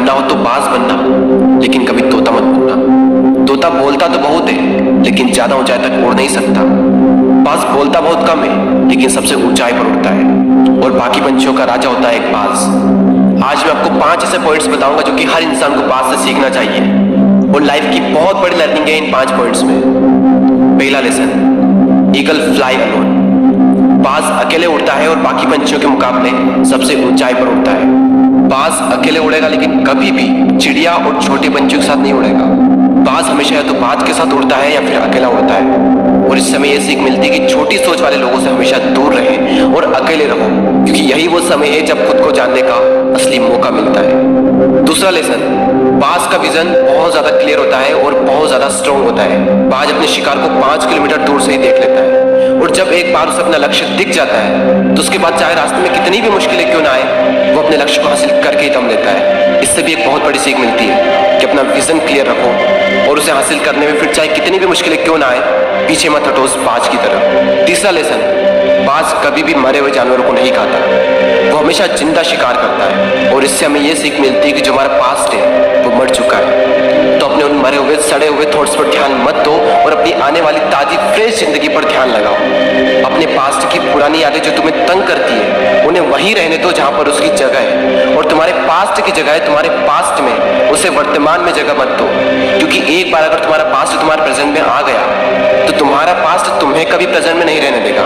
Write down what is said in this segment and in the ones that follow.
बनना हो तो बाज बनना, लेकिन कभी तोता मत बनना। तोता बोलता तो बहुत है, लेकिन ज्यादा ऊंचाई तक उड़ नहीं सकता। बाज बोलता बहुत कम है, लेकिन सबसे ऊंचाई पर उड़ता है और बाकी पंछियों का राजा होता है एक बाज। आज मैं आपको 5 ऐसे पॉइंट्स बताऊंगा जो कि हर इंसान को बाज से सीखना चाहिए और लाइफ की बहुत बड़ी लर्निंग है इन 5 पॉइंट्स में। पहला लेसन, ईगल फ्लाई अलोन। बाज अकेले उड़ता है और बाकी पंछियों के मुकाबले सबसे ऊंचाई पर उड़ता है। बाज अकेले उड़ेगा, लेकिन कभी भी चिड़िया और छोटे पंछियों के साथ नहीं उड़ेगा। बाज हमेशा या तो बाज के साथ उड़ता है या फिर अकेला उड़ता है। और इस समय यह सीख मिलती है कि छोटी सोच वाले लोगों से हमेशा दूर रहें और अकेले रहो, क्योंकि यही वो समय है जब खुद को जानने का असली मौका मिलता है। दूसरा लेसन, बाज का विजन बहुत ज्यादा क्लियर होता है और बहुत ज्यादा स्ट्रॉन्ग होता है। बाज अपने शिकार को 5 किलोमीटर दूर से ही देख लेता है और जब एक बार उसे अपना लक्ष्य दिख जाता है तो उसके बाद चाहे रास्ते में कितनी भी मुश्किलें क्यों ना आए, वो अपने लक्ष्य को हासिल करके ही दम लेता है। इससे भी एक बहुत बड़ी सीख मिलती है कि अपना विजन क्लियर रखो और उसे हासिल करने में फिर चाहे कितनी भी मुश्किलें क्यों ना आए, पीछे मत हटो उस बाज की तरफ। तीसरा लेसन, बाज कभी भी मरे हुए जानवरों को नहीं खाता, वो हमेशा जिंदा शिकार करता है। और इससे हमें यह सीख मिलती है कि जो हमारा पास्ट है वो मर चुका है, तो अपने उन मरे हुए सड़े हुए थॉट्स पर ध्यान मत दो और अपनी आने वाली ताजी फ्रेश जिंदगी पर ध्यान लगाओ। अपने पास्ट की पुरानी यादें जो तुम्हें तंग करती है उन्हें वहीं रहने दो जहां पर उसकी जगह है, और तुम्हारे पास्ट की जगह है तुम्हारे पास्ट में, उसे वर्तमान में जगह मत दो। क्योंकि एक बार अगर तुम्हारा पास्ट तुम्हारे प्रेजेंट में आ गया तो तुम्हारा पास्ट तुम्हें कभी प्रेजेंट में नहीं रहने देगा।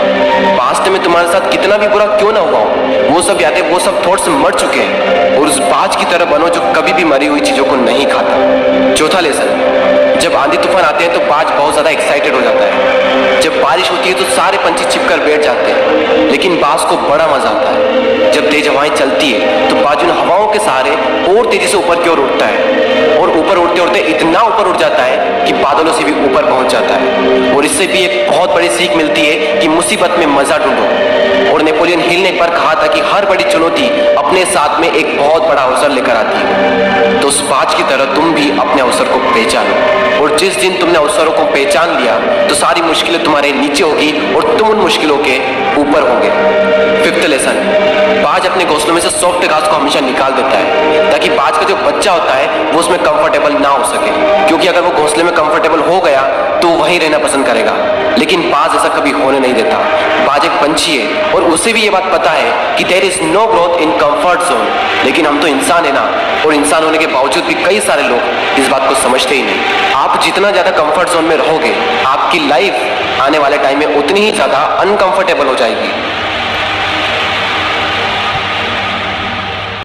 पास्ट में तुम्हारे साथ कितना भी बुरा क्यों ना हुआ हो, वो सब यादें वो सब थॉट्स मर चुके हैं, और उस बाज की तरह बनो जो कभी भी मरी हुई चीजों को नहीं खाता। चौथा लेसन, जब आंधी तूफान आते हैं तो बाज बहुत ज्यादा एक्साइटेड हो जाता है। जब बारिश होती है तो सारे पंछी छिपकर बैठ जाते हैं, लेकिन बाज को बड़ा मजा आता है। जब तेज हवाएं चलती है तो बाज उन हवाओं के सहारे और तेजी से ऊपर की ओर उठता है और ऊपर उड़ते उड़ते इतना ऊपर उठ जाता है कि बादलों से भी ऊपर पहुंच जाता है। और इससे भी एक बहुत बड़ी सीख मिलती है कि मुसीबत में मजा ढूंढो। और नेपोलियन हिल ने एक बार कहा था कि हर बड़ी चुनौती अपने साथ में एक बहुत बड़ा अवसर लेकर आती है। तो उस बाज की तरह तुम भी अपने अवसर को पहचानो, और जिस दिन तुमने अवसरों को पहचान लिया तो सारी मुश्किलें तुम्हारे नीचे होगी और तुम उन मुश्किलों के ऊपर होगे। फिफ्थ लेसन, बाज अपने घोंसलों में से सॉफ्ट घास को हमेशा निकाल देता है ताकि बाज का जो बच्चा होता है वो उसमें कंफर्टेबल ना हो सके, क्योंकि अगर वो घोंसले में कंफर्टेबल हो गया तो वहीं रहना पसंद करेगा। लेकिन बाज ऐसा कभी होने नहीं देता। बाज एक पंछी है और उसे भी ये बात पता है कि there is no growth in comfort zone. लेकिन हम तो इंसान है ना, और इंसान होने के बावजूद भी कई सारे लोग इस बात को समझते ही नहीं। आप जितना ज्यादा कंफर्ट जोन में रहोगे, आपकी लाइफ आने वाले टाइम में उतनी ही ज्यादा अनकंफर्टेबल हो जाएगी।